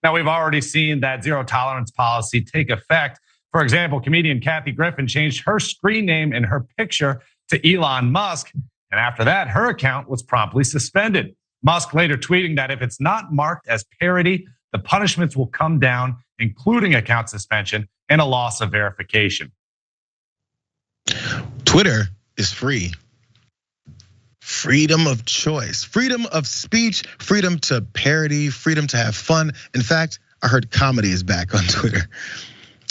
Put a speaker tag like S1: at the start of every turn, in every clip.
S1: Now, we've already seen that zero tolerance policy take effect. For example, comedian Kathy Griffin changed her screen name and her picture to Elon Musk. And after that, her account was promptly suspended. Musk later tweeting that if it's not marked as parody, the punishments will come down, including account suspension and a loss of verification.
S2: Twitter is free. Freedom of choice, freedom of speech, freedom to parody, freedom to have fun. In fact, I heard comedy is back on Twitter,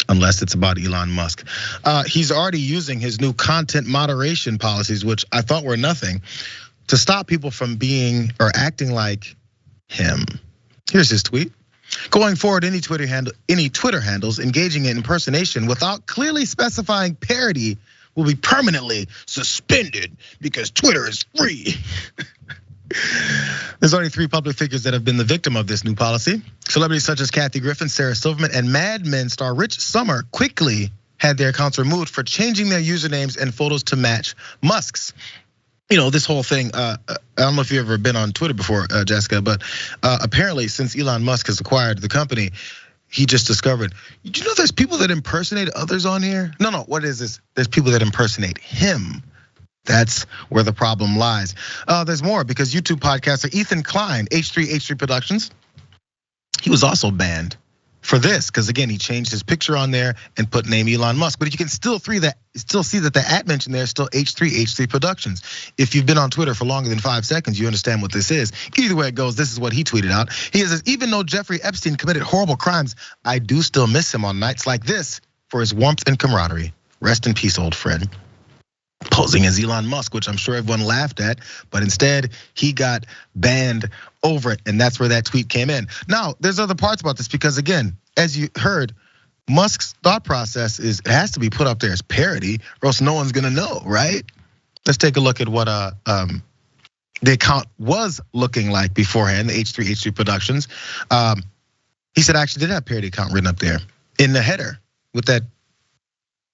S2: unless it's about Elon Musk. He's already using his new content moderation policies, which I thought were nothing, to stop people from being or acting like him. Here's his tweet. Going forward, any Twitter handles engaging in impersonation without clearly specifying parody will be permanently suspended because Twitter is free. There's only 3 public figures that have been the victim of this new policy. Celebrities such as Kathy Griffin, Sarah Silverman, and Mad Men star Rich Sommer quickly had their accounts removed for changing their usernames and photos to match Musk's. You know, this whole thing, I don't know if you've ever been on Twitter before, Jessica, but apparently since Elon Musk has acquired the company, he just discovered, did you know there's people that impersonate others on here? No, what is this? There's people that impersonate him. That's where the problem lies. There's more because YouTube podcaster Ethan Klein, H3 Productions, he was also banned for this because again, he changed his picture on there and put name Elon Musk. But you can still see that the at mention there is still H3 Productions. If you've been on Twitter for longer than 5 seconds, you understand what this is. Either way it goes, this is what he tweeted out. He says, even though Jeffrey Epstein committed horrible crimes, I do still miss him on nights like this for his warmth and camaraderie. Rest in peace, old friend. Posing as Elon Musk, which I'm sure everyone laughed at, but instead he got banned over it, and that's where that tweet came in. Now, there's other parts about this because again, as you heard, Musk's thought process is it has to be put up there as parody, or else no one's gonna know, right? Let's take a look at what the account was looking like beforehand, the H3 Productions. He said I actually did have parody account written up there in the header with that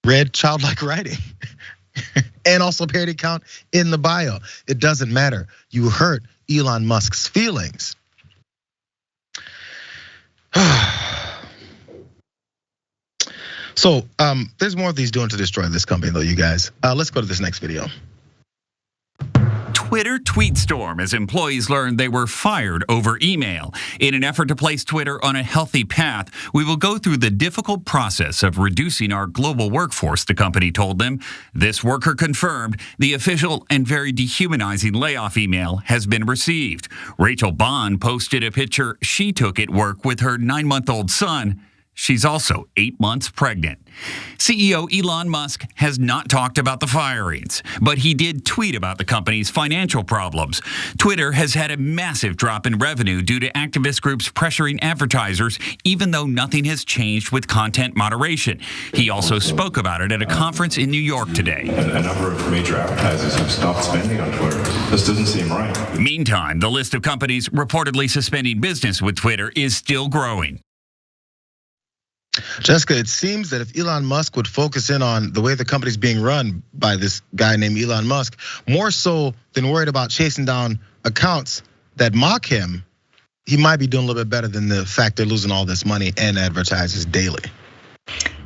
S2: red childlike writing. And also parody account in the bio. It doesn't matter. You hurt Elon Musk's feelings. So there's more of these doing to destroy this company though, you guys. Let's go to this next video.
S3: Twitter tweet storm as employees learned they were fired over email. In an effort to place Twitter on a healthy path, we will go through the difficult process of reducing our global workforce, the company told them. This worker confirmed the official and very dehumanizing layoff email has been received. Rachel Bond posted a picture she took at work with her 9-month-old son. She's also 8 months pregnant. CEO Elon Musk has not talked about the firings, but he did tweet about the company's financial problems. Twitter has had a massive drop in revenue due to activist groups pressuring advertisers, even though nothing has changed with content moderation. He also spoke about it at a conference in New York today.
S4: A number of major advertisers have stopped spending on Twitter. This doesn't seem right.
S3: Meantime, the list of companies reportedly suspending business with Twitter is still growing.
S2: Jessica, it seems that if Elon Musk would focus in on the way the company's being run by this guy named Elon Musk, more so than worried about chasing down accounts that mock him, he might be doing a little bit better than the fact they're losing all this money and advertisers daily.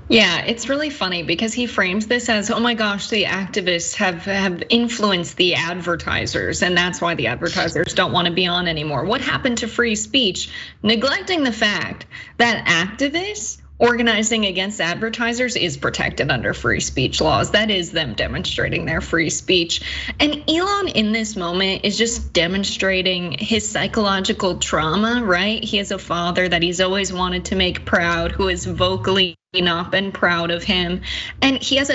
S5: Yeah, it's really funny because he frames this as, oh my gosh, the activists have influenced the advertisers, and that's why the advertisers don't want to be on anymore. What happened to free speech? Neglecting the fact that activists organizing against advertisers is protected under free speech laws. That is them demonstrating their free speech. And Elon in this moment is just demonstrating his psychological trauma, right? He has a father that he's always wanted to make proud, who is vocally not been proud of him. And he has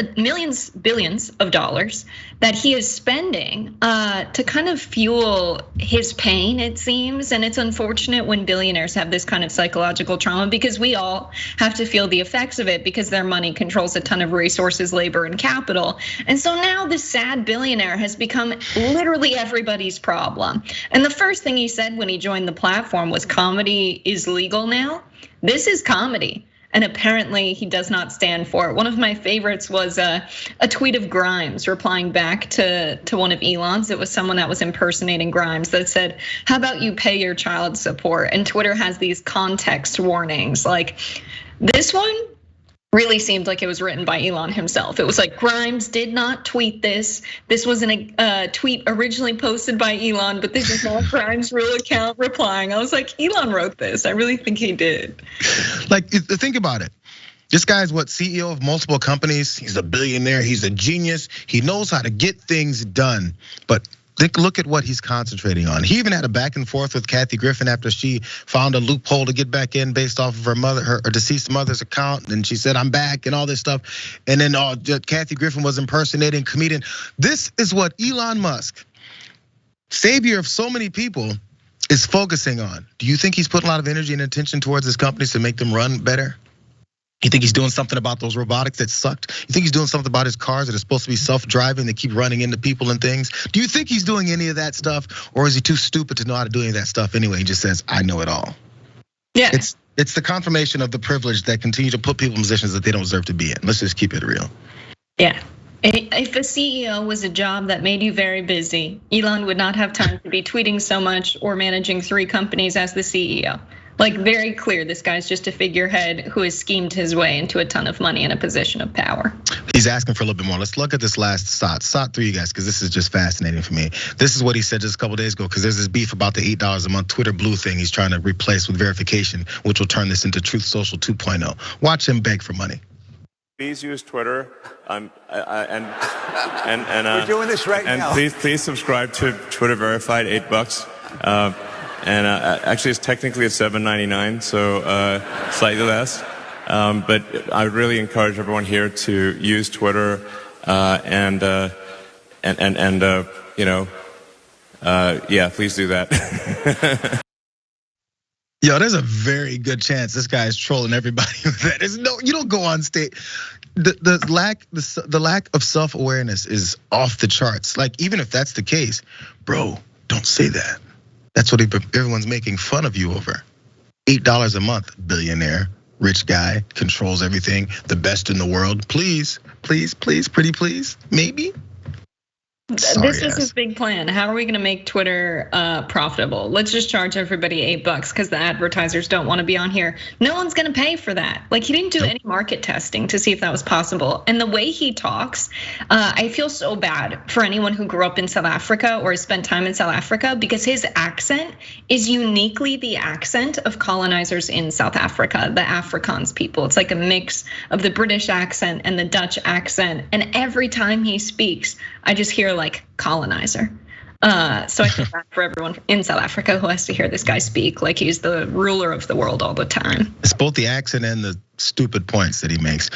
S5: billions of dollars that he is spending to kind of fuel his pain, it seems. And it's unfortunate when billionaires have this kind of psychological trauma because we all have to feel the effects of it because their money controls a ton of resources, labor, and capital. And so now this sad billionaire has become literally everybody's problem. And the first thing he said when he joined the platform was comedy is legal now. This is comedy. and apparently he does not stand for it. One of my favorites was a tweet of Grimes replying back to one of Elon's. It was someone that was impersonating Grimes that said, "How about you pay your child support?" And Twitter has these context warnings. Like this one really seemed like it was written by Elon himself. It was like, Grimes did not tweet this. This was a tweet originally posted by Elon, but this is not Grimes' real account replying. I was like, Elon wrote this. I really think he did.
S2: Like, think about it. This guy's CEO of multiple companies. He's a billionaire. He's a genius. He knows how to get things done. But look at what he's concentrating on. He even had a back and forth with Kathy Griffin after she found a loophole to get back in based off of her deceased mother's account. And she said, "I'm back," and all this stuff. And then Kathy Griffin was impersonating a comedian. This is what Elon Musk, savior of so many people, is focusing on. Do you think he's putting a lot of energy and attention towards his companies to make them run better? You think he's doing something about those robotics that sucked? You think he's doing something about his cars that are supposed to be self-driving that keep running into people and things? Do you think he's doing any of that stuff, or is he too stupid to know how to do any of that stuff anyway? He just says, "I know it all."
S5: Yeah,
S2: it's the confirmation of the privilege that continue to put people in positions that they don't deserve to be in. Let's just keep it real.
S5: Yeah. If a CEO was a job that made you very busy, Elon would not have time to be tweeting so much or managing 3 companies as the CEO. Like, very clear, this guy's just a figurehead who has schemed his way into a ton of money in a position of power.
S2: He's asking for a little bit more. Let's look at this last SOT 3, you guys, because this is just fascinating for me. This is what he said just a couple days ago, because there's this beef about the $8 a month Twitter Blue thing he's trying to replace with verification, which will turn this into Truth Social 2.0. Watch him beg for money.
S6: Please use Twitter, and
S7: we're doing this right now.
S6: And please subscribe to Twitter Verified, $8. And actually, it's technically at $7.99, so slightly less. But I would really encourage everyone here to use Twitter and yeah, please do that.
S2: Yo, there's a very good chance this guy is trolling everybody with that. You don't go on stage. The lack of self-awareness is off the charts. Like, even if that's the case, bro, don't say that. That's what everyone's making fun of you over. $8 a month, billionaire, rich guy, controls everything, the best in the world. Please, please, please, pretty please, maybe.
S5: This is his big plan. How are we gonna make Twitter profitable? Let's just charge everybody $8 because the advertisers don't want to be on here. No one's gonna pay for that. Like, he didn't do any market testing to see if that was possible. And the way he talks, I feel so bad for anyone who grew up in South Africa or has spent time in South Africa, because his accent is uniquely the accent of colonizers in South Africa, the Afrikaans people. It's like a mix of the British accent and the Dutch accent. And every time he speaks, I just hear like colonizer. So I feel bad for everyone in South Africa who has to hear this guy speak like he's the ruler of the world all the time.
S2: It's both the accent and the stupid points that he makes.